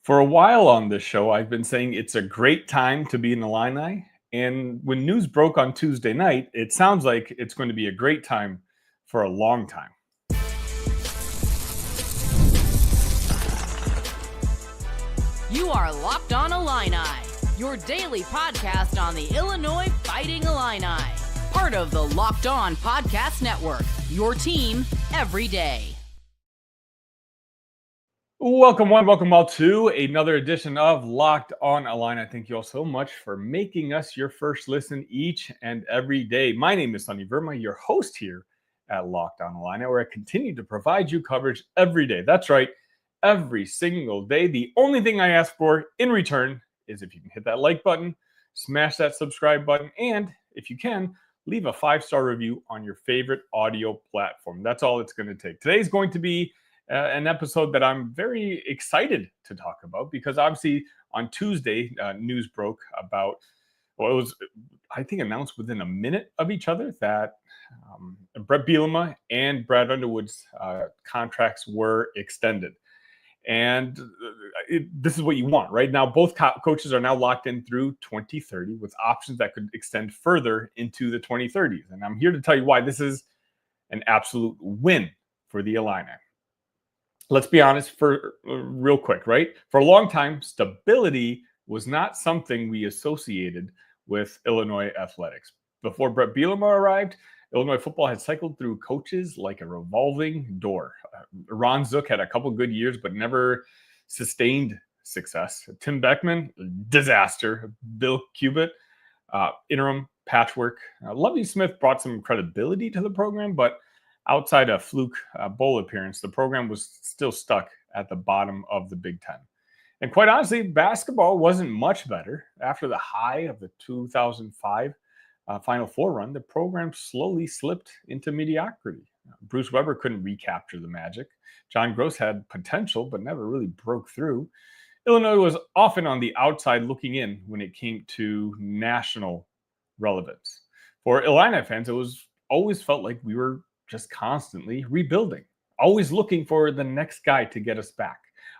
For a while on this show, I've been saying it's a great time to be an Illini. And when news broke on Tuesday night, it sounds like it's going to be a great time for a long time. You are Locked On Illini, your daily podcast on the Illinois Fighting Illini. Part of the Locked On Podcast Network, your team every day. Welcome all to another edition of Locked On Illini. Thank you all so much for making us your first listen each and every day. My name is Sonny Verma, your host here at Locked On Illini, where I continue to provide you coverage every day. That's right, every single day. The only thing I ask for in return is if you can hit that like button, smash that subscribe button, and if you can, leave a 5-star review on your favorite audio platform. That's all it's going to take. Today's going to be an episode that I'm very excited to talk about because obviously on Tuesday, news broke about, well, it was, I think, announced within a minute of each other that Bret Bielema and Brad Underwood's contracts were extended. And this is what you want, right? Now, both coaches are now locked in through 2030 with options that could extend further into the 2030s. And I'm here to tell you why this is an absolute win for the Illini. Let's be honest for real quick, right? For a long time, stability was not something we associated with Illinois athletics. Before Bret Bielema arrived, Illinois football had cycled through coaches like a revolving door. Ron Zook had a couple good years, but never sustained success. Tim Beckman, disaster. Bill Cubitt, interim patchwork. Lovie Smith brought some credibility to the program, but outside a fluke bowl appearance, the program was still stuck at the bottom of the Big Ten. And quite honestly, basketball wasn't much better. After the high of the 2005 Final Four run, the program slowly slipped into mediocrity. Bruce Weber couldn't recapture the magic. John Gross had potential, but never really broke through. Illinois was often on the outside looking in when it came to national relevance. For Illini fans, it was always felt like we were just constantly rebuilding, always looking for the next guy to get us back.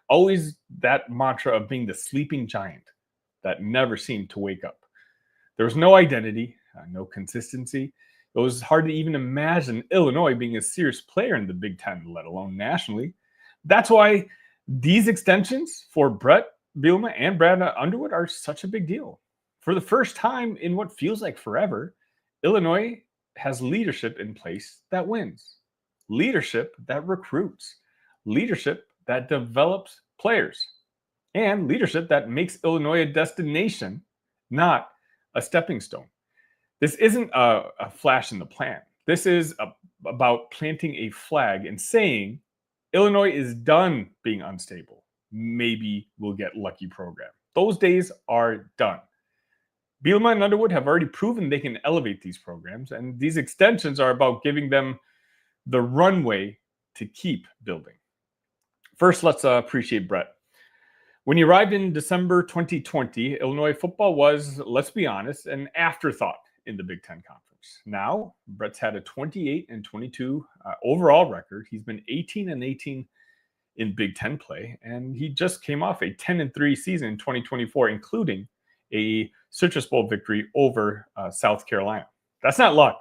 Always that mantra of being the sleeping giant that never seemed to wake up. There was no identity, no consistency. It was hard to even imagine Illinois being a serious player in the Big Ten, let alone nationally. That's why these extensions for Bret Bielema and Brad Underwood are such a big deal. For the first time in what feels like forever, Illinois has leadership in place that wins, leadership that recruits, leadership that develops players, and leadership that makes Illinois a destination, not a stepping stone. This isn't a flash in the pan. This is about planting a flag and saying Illinois is done being unstable. Maybe we'll get lucky program. Those days are done. Bielema and Underwood have already proven they can elevate these programs, and these extensions are about giving them the runway to keep building. First, let's appreciate Bret. When he arrived in December 2020, Illinois football was, let's be honest, an afterthought in the Big Ten Conference. Now, Bret's had a 28-22 overall record. He's been 18-18 in Big Ten play, and he just came off a 10-3 season in 2024, including a Citrus Bowl victory over South Carolina. That's not luck.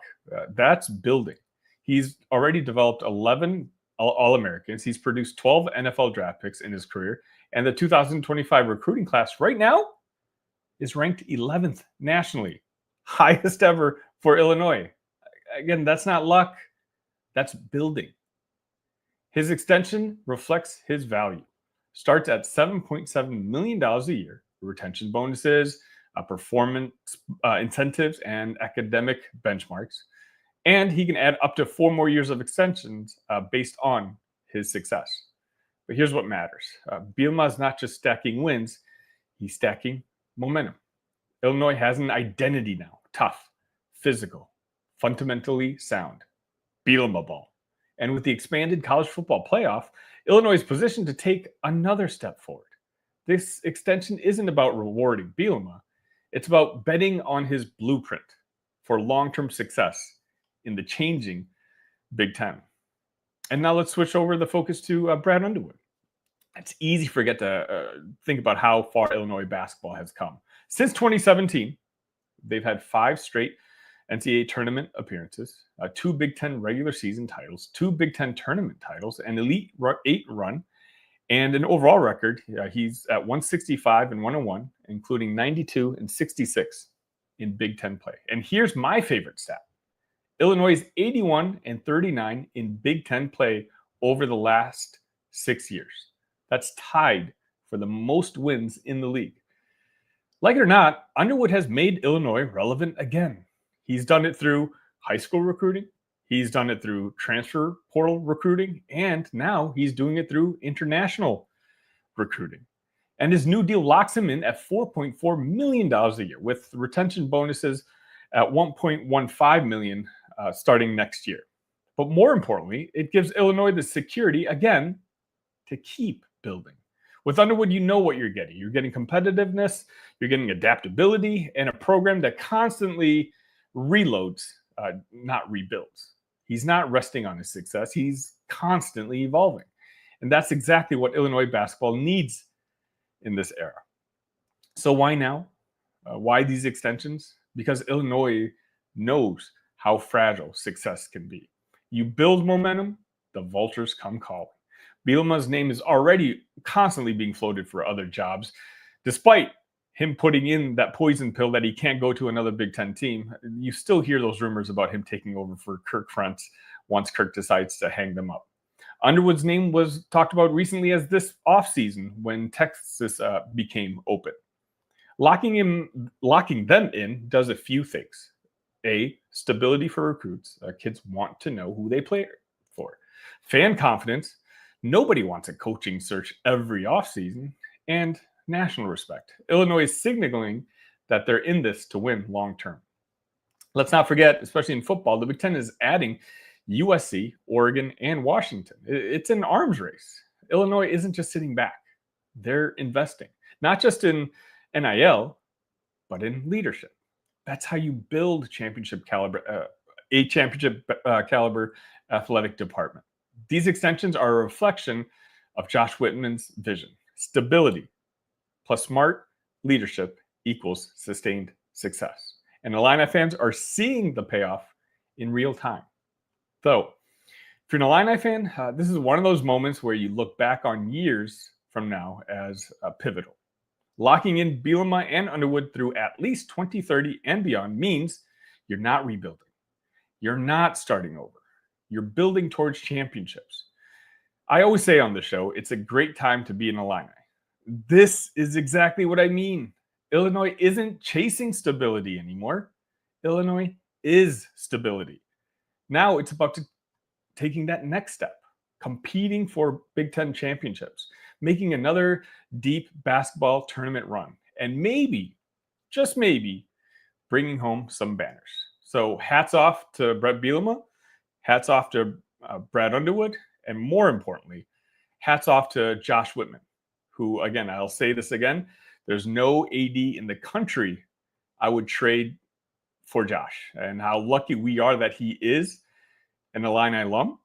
That's building. He's already developed 11 All-Americans. He's produced 12 NFL draft picks in his career. And the 2025 recruiting class right now is ranked 11th nationally. Highest ever for Illinois. Again, that's not luck. That's building. His extension reflects his value. Starts at $7.7 million a year. Retention bonuses, performance incentives, and academic benchmarks. And he can add up to 4 more years of extensions based on his success. But here's what matters. Bielema is not just stacking wins, he's stacking momentum. Illinois has an identity now. Tough, physical, fundamentally sound. Bielema ball. And with the expanded college football playoff, Illinois is positioned to take another step forward. This extension isn't about rewarding Bielema. It's about betting on his blueprint for long-term success in the changing Big Ten. And now let's switch over the focus to Brad Underwood. it's easy to forget to think about how far Illinois basketball has come. Since 2017, they've had 5 straight NCAA tournament appearances, 2 Big Ten regular season titles, 2 Big Ten tournament titles, an Elite 8 run, and an overall record. He's at 165 and 101, including 92 and 66 in Big Ten play. And here's my favorite stat. Illinois is 81 and 39 in Big Ten play over the last 6 years. That's tied for the most wins in the league. Like it or not, Underwood has made Illinois relevant again. He's done it through high school recruiting. He's done it through transfer portal recruiting. And now he's doing it through international recruiting. And his new deal locks him in at $4.4 million a year, with retention bonuses at $1.15 million starting next year. But more importantly, it gives Illinois the security, again, to keep building. With Underwood, you know what you're getting. You're getting competitiveness, you're getting adaptability, and a program that constantly reloads, not rebuilds. He's not resting on his success. He's constantly evolving. And that's exactly what Illinois basketball needs in this era. So why now? Why these extensions? Because Illinois knows how fragile success can be. You build momentum, the vultures come calling. Bielema's name is already constantly being floated for other jobs, despite him putting in that poison pill that he can't go to another Big Ten team. You still hear those rumors about him taking over for Kirk Ferentz once Kirk decides to hang them up. Underwood's name was talked about recently as this offseason when Texas became open. Locking them in does a few things. A, stability for recruits. Kids want to know who they play for. Fan confidence. Nobody wants a coaching search every offseason. And national respect. Illinois is signaling that they're in this to win long term. Let's not forget, especially in football, the Big Ten is adding USC, Oregon, and Washington. It's an arms race. Illinois isn't just sitting back. They're investing, not just in NIL, but in leadership. That's how you build championship caliber athletic department. These extensions are a reflection of Josh Whitman's vision. Stability plus smart leadership equals sustained success. And Illini fans are seeing the payoff in real time. So, if you're an Illini fan, this is one of those moments where you look back on years from now as pivotal. Locking in Bielema and Underwood through at least 2030 and beyond means you're not rebuilding. You're not starting over. You're building towards championships. I always say on the show, it's a great time to be an Illini. This is exactly what I mean. Illinois isn't chasing stability anymore. Illinois is stability. Now it's about taking that next step, competing for Big Ten championships, making another deep basketball tournament run, and maybe, just maybe, bringing home some banners. So hats off to Bret Bielema, hats off to Brad Underwood, and more importantly, hats off to Josh Whitman, who, again, I'll say this again, there's no AD in the country I would trade for Josh, and how lucky we are that he is an Illini alum.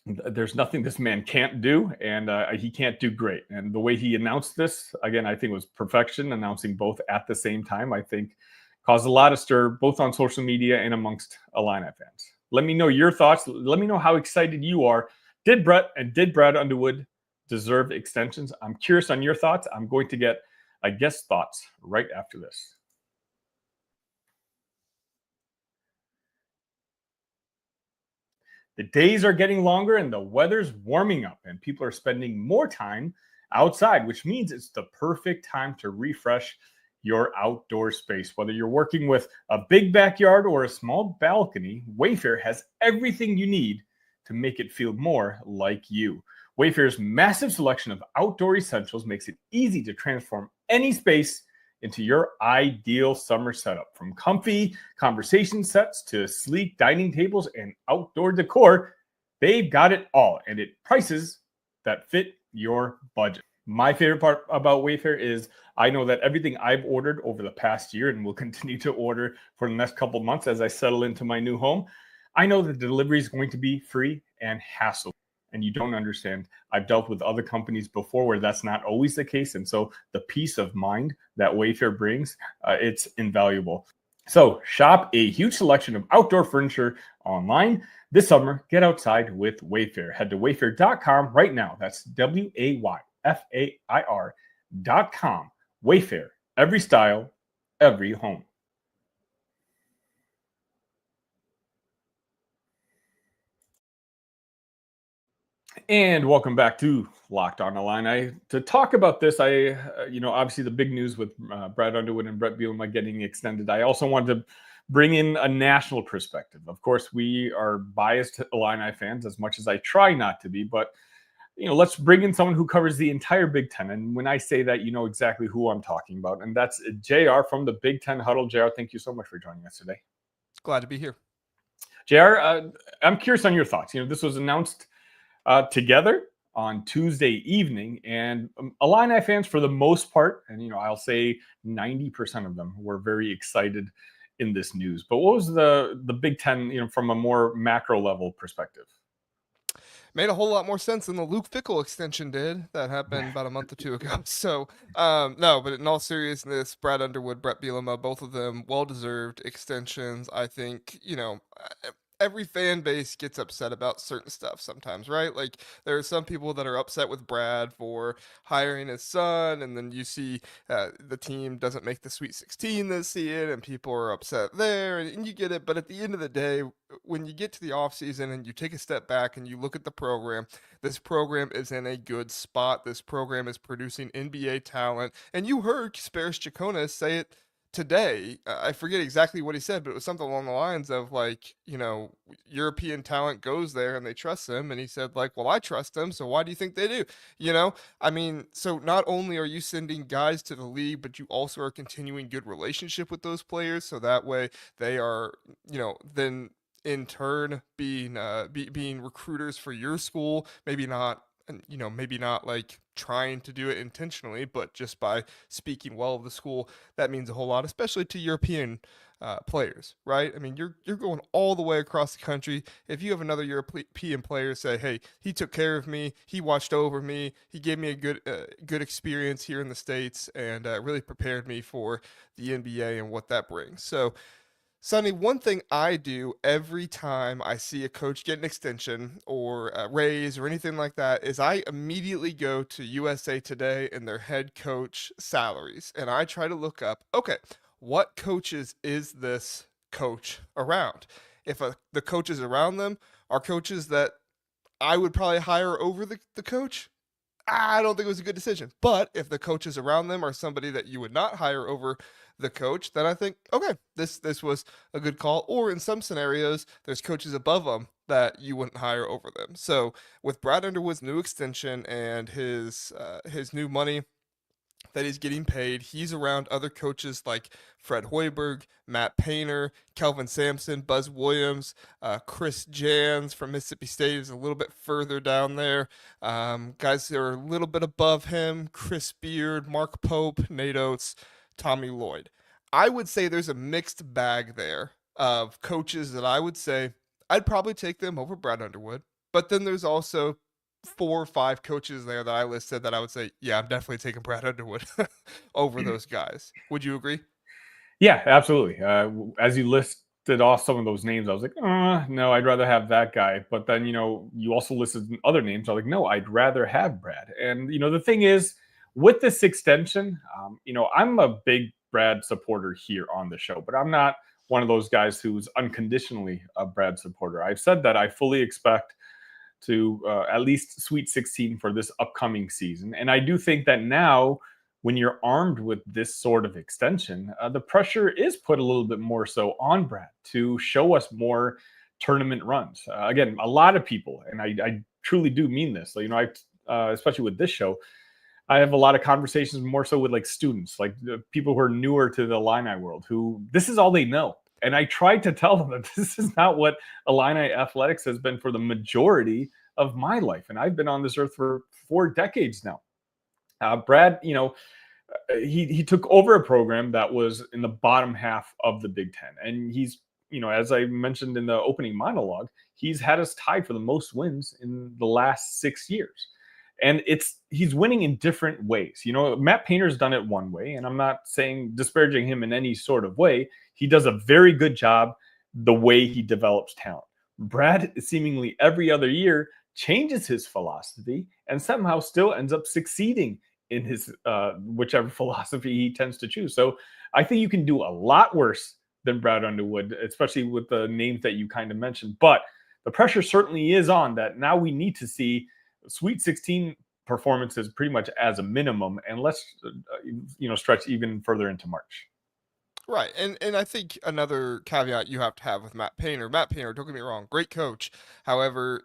There's nothing this man can't do, and he can't do great. And the way he announced this, again, I think was perfection, announcing both at the same time, I think caused a lot of stir, both on social media and amongst Illini fans. Let me know your thoughts. Let me know how excited you are. Did Brad Underwood deserve extensions? I'm curious on your thoughts. I'm going to get guest thoughts right after this. The days are getting longer and the weather's warming up and people are spending more time outside, which means it's the perfect time to refresh your outdoor space. Whether you're working with a big backyard or a small balcony, WayFair has everything you need to make it feel more like you. WayFair's massive selection of outdoor essentials makes it easy to transform any space into your ideal summer setup. From comfy conversation sets to sleek dining tables and outdoor decor, they've got it all, and at prices that fit your budget. My favorite part about WayFair is I know that everything I've ordered over the past year and will continue to order for the next couple months as I settle into my new home, I know the delivery is going to be free and hassle. and you don't understand. I've dealt with other companies before where that's not always the case. And so the peace of mind that WayFair brings, it's invaluable. So shop a huge selection of outdoor furniture online this summer. Get outside with WayFair. Head to wayfair.com right now. That's WayFair.com. WayFair, every style, every home. And welcome back to Locked On Illini. To talk about this, obviously the big news with Brad Underwood and Bret Bielema getting extended. I also wanted to bring in a national perspective. Of course, we are biased Illini fans as much as I try not to be, but let's bring in someone who covers the entire Big Ten. And when I say that, you know exactly who I'm talking about, and that's JR from the Big Ten Huddle. JR, thank you so much for joining us today. Glad to be here. JR, I'm curious on your thoughts. This was announced together on Tuesday evening, and Illini fans, for the most part, and I'll say 90% of them, were very excited in this news. But what was the Big Ten, from a more macro level perspective? Made a whole lot more sense than the Luke Fickell extension did. That happened about a month or two ago. So, no, but in all seriousness, Brad Underwood, Bret Bielema, both of them well-deserved extensions. I think, every fan base gets upset about certain stuff sometimes, right? Like there are some people that are upset with Brad for hiring his son, and then you see the team doesn't make the Sweet 16 this year, and people are upset there, and you get it. But at the end of the day, when you get to the offseason and you take a step back and you look at the program, this program is in a good spot. This program is producing NBA talent. And you heard Sparis Chaconas say it today. I forget exactly what he said, but it was something along the lines of like, European talent goes there and they trust him. And he said like, well, I trust them. So why do you think they do? So not only are you sending guys to the league, but you also are continuing good relationship with those players. So that way they are, then in turn being recruiters for your school. Maybe not like trying to do it intentionally, but just by speaking well of the school, that means a whole lot, especially to European players, right? I mean, you're going all the way across the country. If you have another European player say, hey, he took care of me, he watched over me, he gave me a good experience here in the States, and really prepared me for the NBA and what that brings. So, Sonny, one thing I do every time I see a coach get an extension or a raise or anything like that is I immediately go to USA Today and their head coach salaries. And I try to look up, okay, what coaches is this coach around? If the coaches around them are coaches that I would probably hire over the coach, I don't think it was a good decision. But if the coaches around them are somebody that you would not hire over the coach, then I think, okay, this was a good call. Or in some scenarios, there's coaches above them that you wouldn't hire over them. So with Brad Underwood's new extension and his new money that he's getting paid, he's around other coaches like Fred Hoiberg, Matt Painter, Kelvin Sampson, Buzz Williams, Chris Jans from Mississippi State is a little bit further down there. Guys that are a little bit above him, Chris Beard, Mark Pope, Nate Oates, Tommy Lloyd. I would say there's a mixed bag there of coaches that I would say I'd probably take them over Brad Underwood. But then there's also 4 or 5 coaches there that I listed that I would say, yeah, I'm definitely taking Brad Underwood over those guys. Would you agree? Yeah, absolutely. As you listed off some of those names, I was like, no, I'd rather have that guy. But then, you also listed other names. I was like, no, I'd rather have Brad. And, the thing is, with this extension, I'm a big Brad supporter here on the show, but I'm not one of those guys who's unconditionally a Brad supporter. I've said that I fully expect to at least Sweet 16 for this upcoming season. And I do think that now, when you're armed with this sort of extension, the pressure is put a little bit more so on Brad to show us more tournament runs. Again, a lot of people, and I truly do mean this, especially with this show, I have a lot of conversations more so with like students, like the people who are newer to the Illini world, who this is all they know. And I tried to tell them that this is not what Illini athletics has been for the majority of my life. And I've been on this earth for 4 decades now. Brad, he took over a program that was in the bottom half of the Big Ten. And he's as I mentioned in the opening monologue, he's had us tied for the most wins in the last 6 years. And he's winning in different ways. Matt Painter's done it one way, and I'm not saying disparaging him in any sort of way. He does a very good job the way he develops talent. Brad seemingly every other year changes his philosophy and somehow still ends up succeeding in his whichever philosophy he tends to choose. So I think you can do a lot worse than Brad Underwood, especially with the names that you kind of mentioned. But the pressure certainly is on that. Now we need to see Sweet 16 performances pretty much as a minimum, and let's stretch even further into March. Right. And I think another caveat you have to have with Matt Painter, don't get me wrong, great coach. However,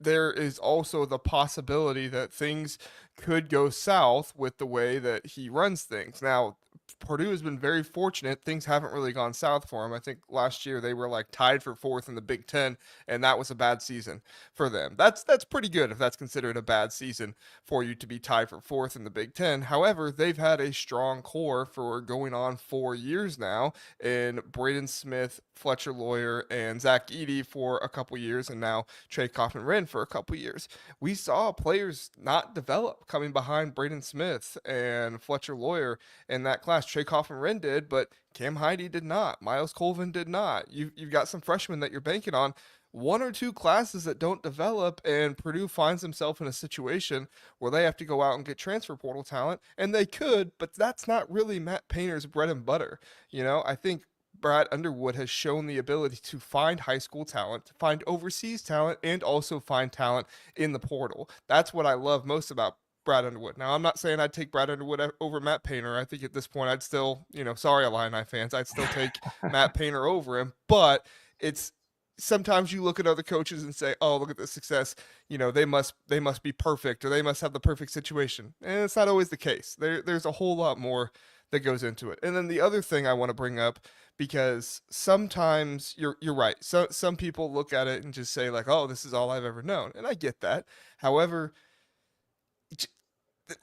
there is also the possibility that things could go south with the way that he runs things. Now, Purdue has been very fortunate. Things haven't really gone south for him. I think last year they were like tied for 4th in the Big Ten, and that was a bad season for them. That's pretty good if that's considered a bad season for you to be tied for 4th in the Big Ten. However, they've had a strong core for going on 4 years now in Braden Smith, Fletcher Lawyer, and Zach Edey for a couple years, and now Trey Kaufman-Renn for a couple years. We saw players not develop coming behind Braden Smith and Fletcher Lawyer in that class. Trey Kaufman-Renn did, but Cam Heide did not. Miles Colvin did not. You've got some freshmen that you're banking on. 1 or 2 classes that don't develop, and Purdue finds himself in a situation where they have to go out and get transfer portal talent, and they could, but that's not really Matt Painter's bread and butter. I think Brad Underwood has shown the ability to find high school talent, to find overseas talent, and also find talent in the portal. That's what I love most about Brad Underwood. Now, I'm not saying I'd take Brad Underwood over Matt Painter. I think at this point I'd still, sorry, Illini fans, I'd still take Matt Painter over him. But it's sometimes you look at other coaches and say, oh, look at the success. They must be perfect, or they must have the perfect situation. And it's not always the case. There's a whole lot more that goes into it. And then the other thing I want to bring up, because sometimes you're right. So some people look at it and just say like, oh, this is all I've ever known. And I get that. However,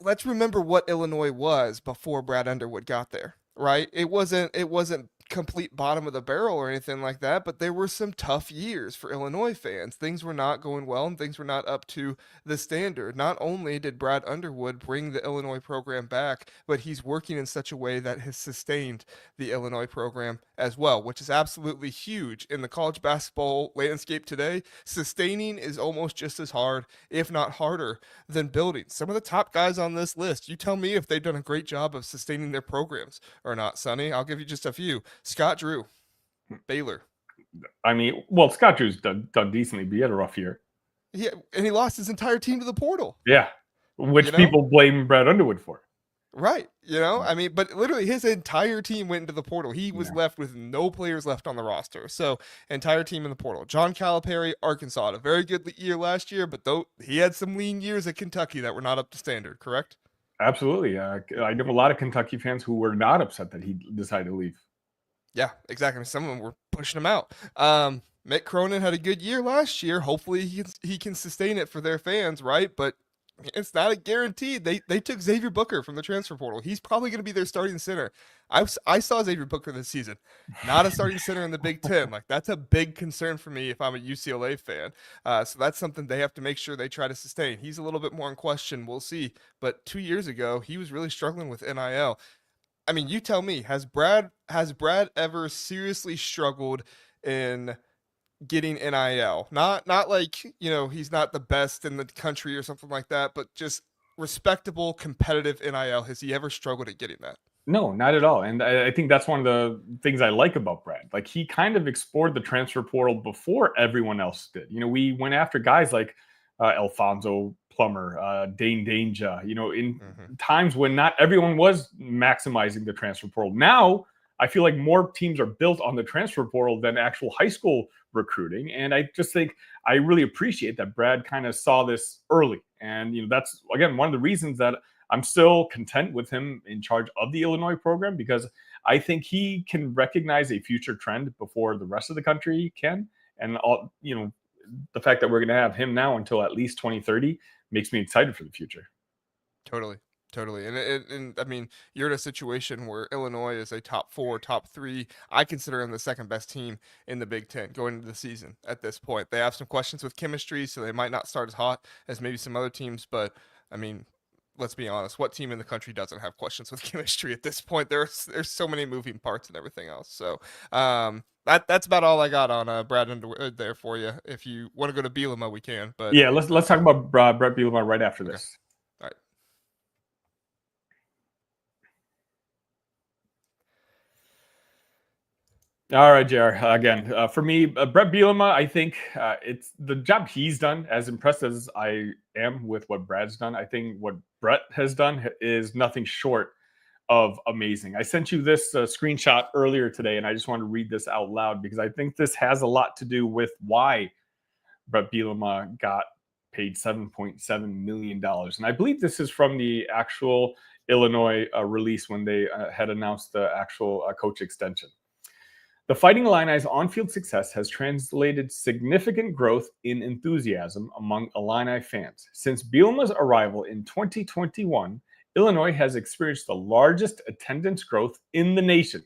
let's remember what Illinois was before Brad Underwood got there, right? It wasn't complete bottom of the barrel or anything like that, but there were some tough years for Illinois fans. Things were not going well, and things were not up to the standard. Not only did Brad Underwood bring the Illinois program back, but he's working in such a way that has sustained the Illinois program as well, which is absolutely huge in the college basketball landscape today. Sustaining is almost just as hard, if not harder, than building. Some of the top guys on this list, you tell me if they've done a great job of sustaining their programs or not, Sonny. I'll give you just a few. Scott Drew, Baylor. I mean, well, Scott Drew's done decently, but he had a rough year. Yeah, and he lost his entire team to the portal. Yeah, which people blame Brad Underwood for. Right. I mean, but literally his entire team went into the portal. He was left with no players left on the roster. So entire team in the portal. John Calipari, Arkansas, had a very good year last year, but though he had some lean years at Kentucky that were not up to standard, correct? Absolutely. I know a lot of Kentucky fans who were not upset that he decided to leave. Yeah, exactly. Some of them were pushing him out. Mick Cronin had a good year last year. Hopefully he can sustain it for their fans, right? But it's not a guarantee. They took Xavier Booker from the transfer portal. He's probably going to be their starting center. I saw Xavier Booker this season, not a starting center in the Big Ten. Like, that's a big concern for me if I'm a UCLA fan. So that's something they have to make sure they try to sustain. He's a little bit more in question. We'll see. But 2 years ago, he was really struggling with NIL. I mean, you tell me, has Brad ever seriously struggled in getting NIL? Not like, he's not the best in the country or something like that, but just respectable, competitive NIL. Has he ever struggled at getting that? No, not at all. And I think that's one of the things I like about Brad. Like, he kind of explored the transfer portal before everyone else did. We went after guys like Alfonso Plummer, Dane Danger, in times when not everyone was maximizing the transfer portal. Now, I feel like more teams are built on the transfer portal than actual high school recruiting. And I just think I really appreciate that Brad kind of saw this early. And, that's, again, one of the reasons that I'm still content with him in charge of the Illinois program, because I think he can recognize a future trend before the rest of the country can. And, the fact that we're going to have him now until at least 2030 makes me excited for the future. Totally. Totally. And I mean, you're in a situation where Illinois is a top 4, top 3. I consider them the second best team in the Big Ten going into the season at this point. They have some questions with chemistry, so they might not start as hot as maybe some other teams. But I mean, let's be honest, what team in the country doesn't have questions with chemistry at this point? There's so many moving parts and everything else. So that's about all I got on Brad Underwood there for you. If you want to go to Bielema, we can. But Yeah, let's talk about Bret Bielema right after this. All right. All right, JR. Again, for me, Bret Bielema, I think it's the job he's done. As impressed as I am with what Brad's done, I think what Bret has done is nothing short of amazing. I sent you this screenshot earlier today, and I just want to read this out loud because I think this has a lot to do with why Bret Bielema got paid $7.7 million. And I believe this is from the actual Illinois release when they had announced the actual coach extension. The Fighting Illini's on-field success has translated significant growth in enthusiasm among Illini fans. Since Bielema's arrival in 2021, Illinois has experienced the largest attendance growth in the nation.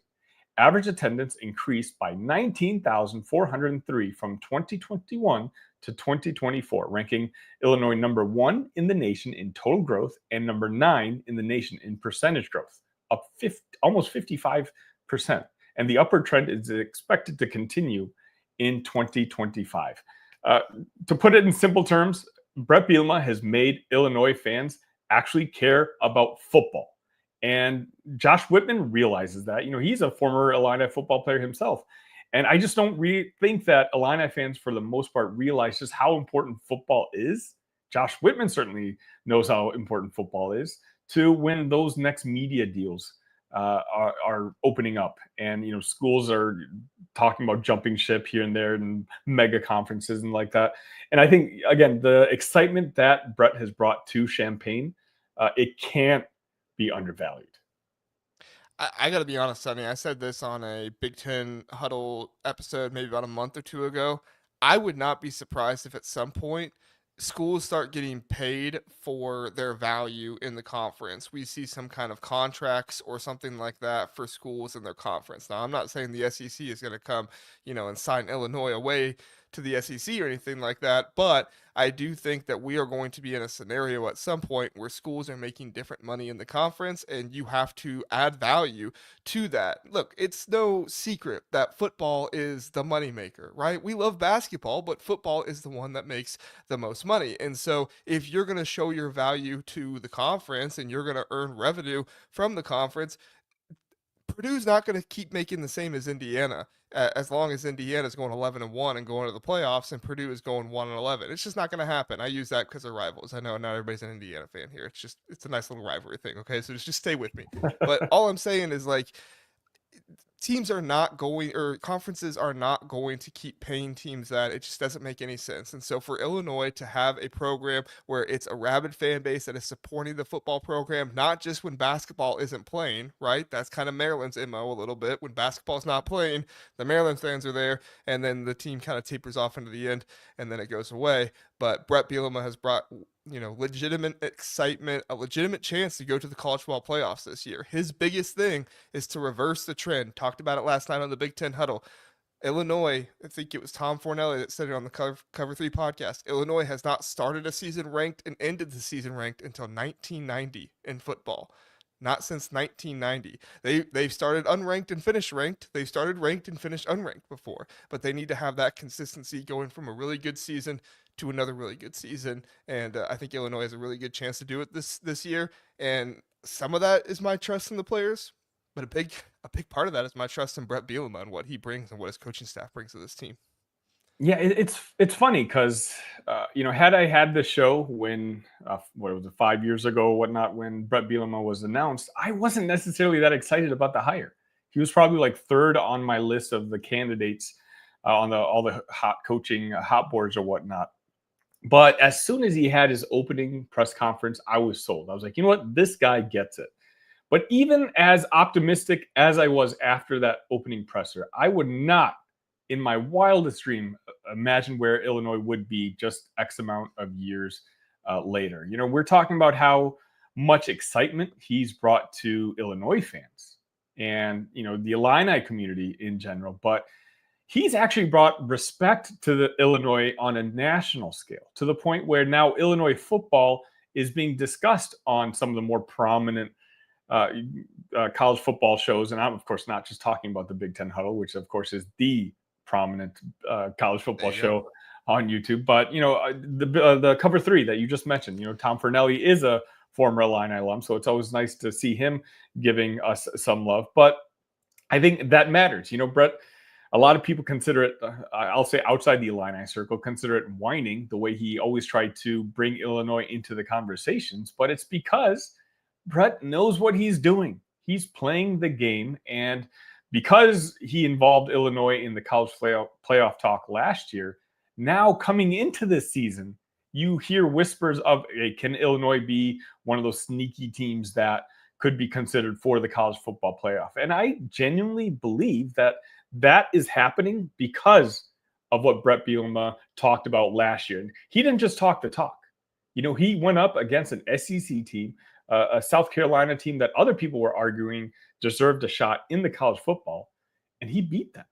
Average attendance increased by 19,403 from 2021 to 2024, ranking Illinois number 1 in the nation in total growth and number 9 in the nation in percentage growth, up almost 55%. And the upward trend is expected to continue in 2025. To put it in simple terms, Bret Bielema has made Illinois fans actually care about football. And Josh Whitman realizes that. He's a former Illini football player himself. And I just don't think that Illini fans, for the most part, realize just how important football is. Josh Whitman certainly knows how important football is to when those next media deals are opening up, and schools are talking about jumping ship here and there and mega conferences and like that. And I think, again, the excitement that Bret has brought to Champaign, it can't be undervalued. I got to be honest, Sonny. I said this on a Big Ten Huddle episode maybe about a month or two ago. I would not be surprised if at some point schools start getting paid for their value in the conference. We see some kind of contracts or something like that for schools in their conference. Now, I'm not saying the SEC is going to come, and sign Illinois away to the SEC or anything like that, but I do think that we are going to be in a scenario at some point where schools are making different money in the conference, and you have to add value to that. Look, it's no secret that football is the moneymaker, right? We love basketball, but football is the one that makes the most money. And so if you're going to show your value to the conference and you're going to earn revenue from the conference, Purdue's not going to keep making the same as Indiana as long as Indiana is going 11-1 and going to the playoffs, and Purdue is going 1-11. It's just not going to happen. I use that because they're rivals. I know not everybody's an Indiana fan here. It's a nice little rivalry thing. Okay, so just stay with me. But all I'm saying is, like, teams are not going, or conferences are not going to keep paying teams that. It just doesn't make any sense. And so for Illinois to have a program where it's a rabid fan base that is supporting the football program, not just when basketball isn't playing, right? That's kind of Maryland's MO a little bit. When basketball's not playing, the Maryland fans are there, and then the team kind of tapers off into the end, and then it goes away. But Bret Bielema has brought legitimate excitement, a legitimate chance to go to the college football playoffs this year. His biggest thing is to reverse the trend. Talked about it last night on the Big Ten Huddle. Illinois, I think it was Tom Fornelli that said it on the Cover 3 podcast. Illinois has not started a season ranked and ended the season ranked until 1990 in football. Not since 1990. They've started unranked and finished ranked. They've started ranked and finished unranked before. But they need to have that consistency going from a really good season to another really good season. And I think Illinois has a really good chance to do it this year. And some of that is my trust in the players, but a big part of that is my trust in Bret Bielema and what he brings and what his coaching staff brings to this team. Yeah, it's funny because had I had the show when what was it, 5 years ago or whatnot, when Bret Bielema was announced, I wasn't necessarily that excited about the hire. He was probably like third on my list of the candidates on all the hot coaching hot boards or whatnot. But as soon as he had his opening press conference, I was sold. I was like, you know what, this guy gets it. But even as optimistic as I was after that opening presser, I would not, in my wildest dream, imagine where Illinois would be just X amount of years later. We're talking about how much excitement he's brought to Illinois fans and, the Illini community in general. But he's actually brought respect to the Illinois on a national scale, to the point where now Illinois football is being discussed on some of the more prominent college football shows. And I'm, of course, not just talking about the Big Ten Huddle, which, of course, is the prominent college football show on YouTube. But, the Cover 3 that you just mentioned, Tom Fernelli is a former Illini alum. So it's always nice to see him giving us some love. But I think that matters. Brett, a lot of people consider it, I'll say outside the Illini circle, consider it whining, the way he always tried to bring Illinois into the conversations. But it's because Brett knows what he's doing. He's playing the game. And because he involved Illinois in the college playoff talk last year, now coming into this season, you hear whispers of, hey, can Illinois be one of those sneaky teams that could be considered for the college football playoff? And I genuinely believe that is happening because of what Bret Bielema talked about last year. And he didn't just talk the talk. He went up against an SEC team, a South Carolina team that other people were arguing deserved a shot in the college football, and he beat them.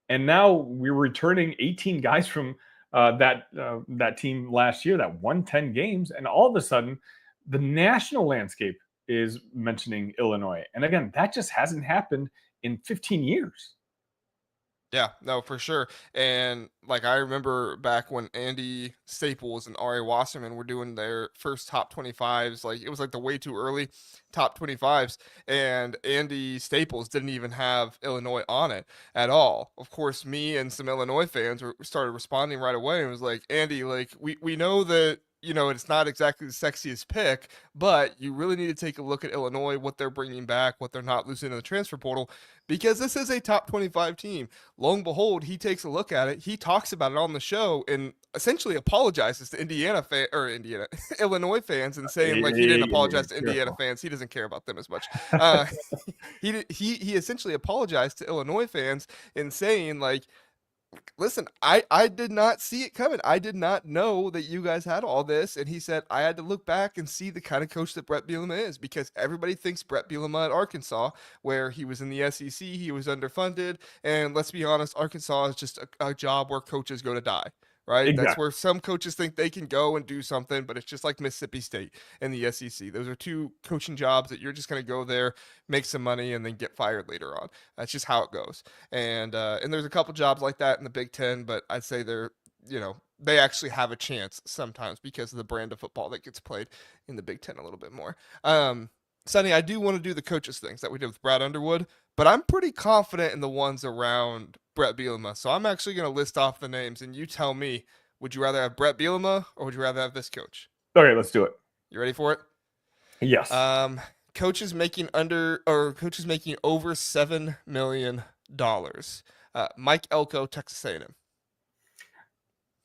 And now we're returning 18 guys from that team last year that won 10 games, and all of a sudden, the national landscape is mentioning Illinois. And again, that just hasn't happened in 15 years. Yeah, no, for sure. And I remember back when Andy Staples and Ari Wasserman were doing their first top 25s, it was the way too early top 25s. And Andy Staples didn't even have Illinois on it at all. Of course, me and some Illinois fans started responding right away and was like, Andy, we know that, it's not exactly the sexiest pick, but you really need to take a look at Illinois, what they're bringing back, what they're not losing in the transfer portal, because this is a top 25 team. Lo and behold, he takes a look at it. He talks about it on the show and essentially apologizes to Illinois fans and saying he didn't apologize to Indiana fans. He doesn't care about them as much. He essentially apologized to Illinois fans and saying listen, I did not see it coming. I did not know that you guys had all this. And he said, I had to look back and see the kind of coach that Bret Bielema is, because everybody thinks Bret Bielema at Arkansas, where he was in the SEC, he was underfunded. And let's be honest, Arkansas is just a job where coaches go to die. Right? Exactly. That's where some coaches think they can go and do something, but it's just like Mississippi State and the SEC. Those are two coaching jobs that you're just going to go there, make some money, and then get fired later on. That's just how it goes. And there's a couple jobs like that in the Big Ten, but I'd say they actually have a chance sometimes because of the brand of football that gets played in the Big Ten a little bit more. Sonny, I do want to do the coaches things that we did with Brad Underwood, but I'm pretty confident in the ones around Bret Bielema. So I'm actually going to list off the names, and you tell me, would you rather have Bret Bielema or would you rather have this coach? Okay, let's do it. You ready for it? Yes. Coaches making over $7 million. Mike Elko, Texas A&M.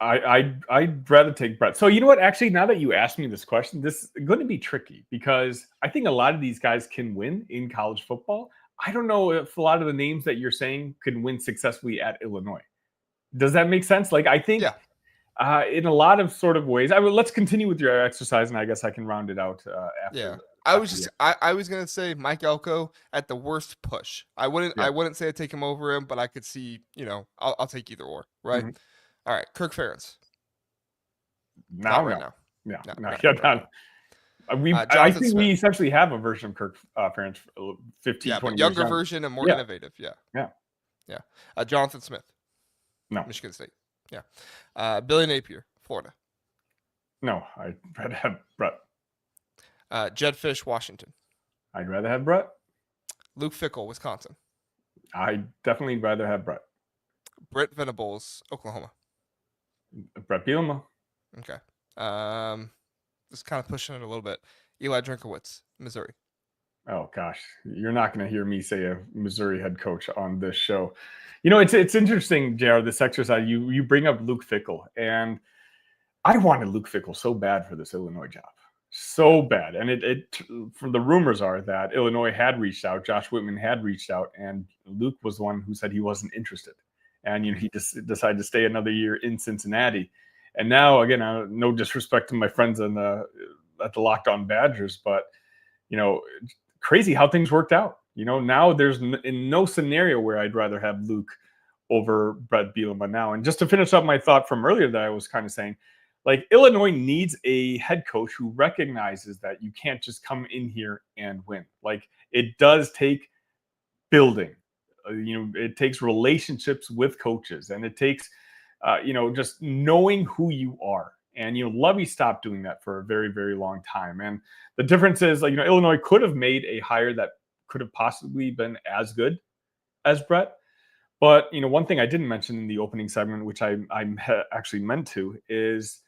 I'd rather take Bret. So you know what? Actually, now that you asked me this question, this is going to be tricky because I think a lot of these guys can win in college football. I don't know if a lot of the names that you're saying can win successfully at Illinois. Does that make sense? I think in a lot of sort of ways. Let's continue with your exercise, and I guess I can round it out after. Yeah. I was gonna say Mike Elko at the worst push. I wouldn't say I'd take him over him, but I could see, I'll take either or, right? Mm-hmm. All right, Kirk Ferentz. Now. I think we essentially have a version of Kirk Ferentz, 15, 20 younger years version and more innovative. Yeah. Jonathan Smith. No. Michigan State. Yeah. Billy Napier, Florida. No, I'd rather have Bret. Jed Fish, Washington. I'd rather have Bret. Luke Fickell, Wisconsin. I'd definitely rather have Bret. Brent Venables, Oklahoma. Bret Bielema. Okay. Just kind of pushing it a little bit. Eli Drinkowitz, Missouri. Oh gosh, you're not going to hear me say a Missouri head coach on this show. It's interesting, JR, this exercise. You bring up Luke Fickell, and I wanted Luke Fickell so bad for this Illinois job, so bad. And it from the rumors are that Illinois had reached out, Josh Whitman had reached out, and Luke was the one who said he wasn't interested. And he just decided to stay another year in Cincinnati. And now, again, no disrespect to my friends in the at the Locked On Badgers, but crazy how things worked out. Now there's in no scenario where I'd rather have Luke over Bret Bielema now. And just to finish up my thought from earlier that I was kind of saying, like, Illinois needs a head coach who recognizes that you can't just come in here and win. Like, it does take building. It takes relationships with coaches, and it takes, just knowing who you are. And, Lovey stopped doing that for a very, very long time. And the difference is, Illinois could have made a hire that could have possibly been as good as Bret. But, one thing I didn't mention in the opening segment, which I actually meant to, is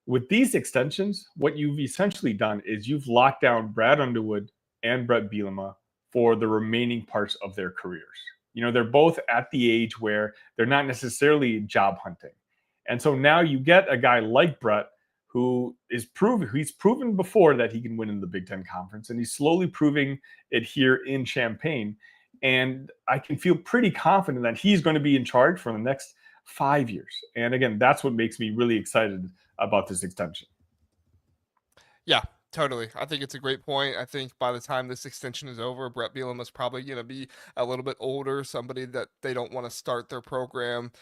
with these extensions, what you've essentially done is you've locked down Brad Underwood and Bret Bielema for the remaining parts of their careers. They're both at the age where they're not necessarily job hunting. And so now you get a guy like Bret who he's proven before that he can win in the Big Ten Conference, and he's slowly proving it here in Champaign. And I can feel pretty confident that he's going to be in charge for the next 5 years. And again, that's what makes me really excited about this extension. Yeah, totally. I think it's a great point. I think by the time this extension is over, Bret Bielema is probably going to be a little bit older, somebody that they don't want to start their program,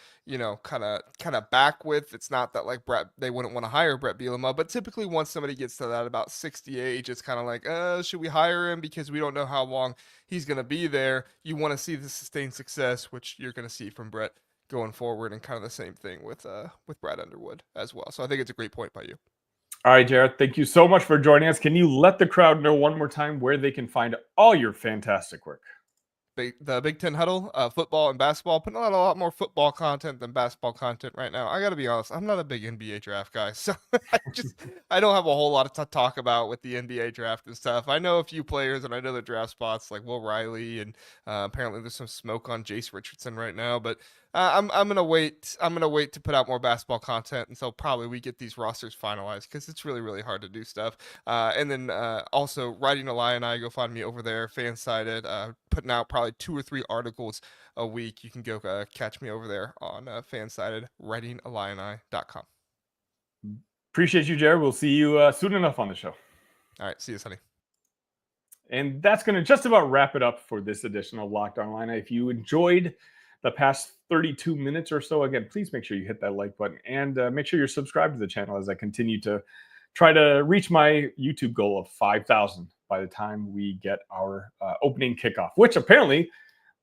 kind of back with. It's not that like they wouldn't want to hire Bret Bielema, but typically once somebody gets to that about 60 age, it's kind of like, should we hire him because we don't know how long he's going to be there. You want to see the sustained success, which you're going to see from Bret going forward, and kind of the same thing with Brad Underwood as well. So I think it's a great point by you. All right, Jared, thank you so much for joining us. Can you let the crowd know one more time where they can find all your fantastic work? The Big Ten Huddle, football and basketball, putting out a lot more football content than basketball content right now. I got to be honest, I'm not a big NBA draft guy, so I don't have a whole lot to talk about with the NBA draft and stuff. I know a few players, and I know the draft spots like Will Riley, and apparently there's some smoke on Jace Richardson right now, but I'm gonna wait. I'm gonna wait to put out more basketball content until probably we get these rosters finalized, because it's really, really hard to do stuff. And then also Writing Illini, go find me over there, Fansided, putting out probably 2 or 3 articles a week. You can go catch me over there on Fansided, writingillini.com. Appreciate you, Jared. We'll see you soon enough on the show. All right, see you, Sonny. And that's going to just about wrap it up for this edition of Locked On Illini. If you enjoyed the past 32 minutes or so, again, please make sure you hit that like button, and make sure you're subscribed to the channel as I continue to try to reach my YouTube goal of 5,000 by the time we get our opening kickoff, which apparently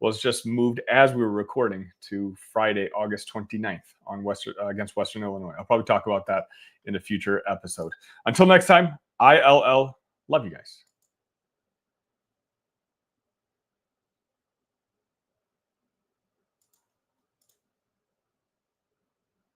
was just moved as we were recording to Friday, August 29th on against Western Illinois. I'll probably talk about that in a future episode. Until next time, ILL. Love you guys.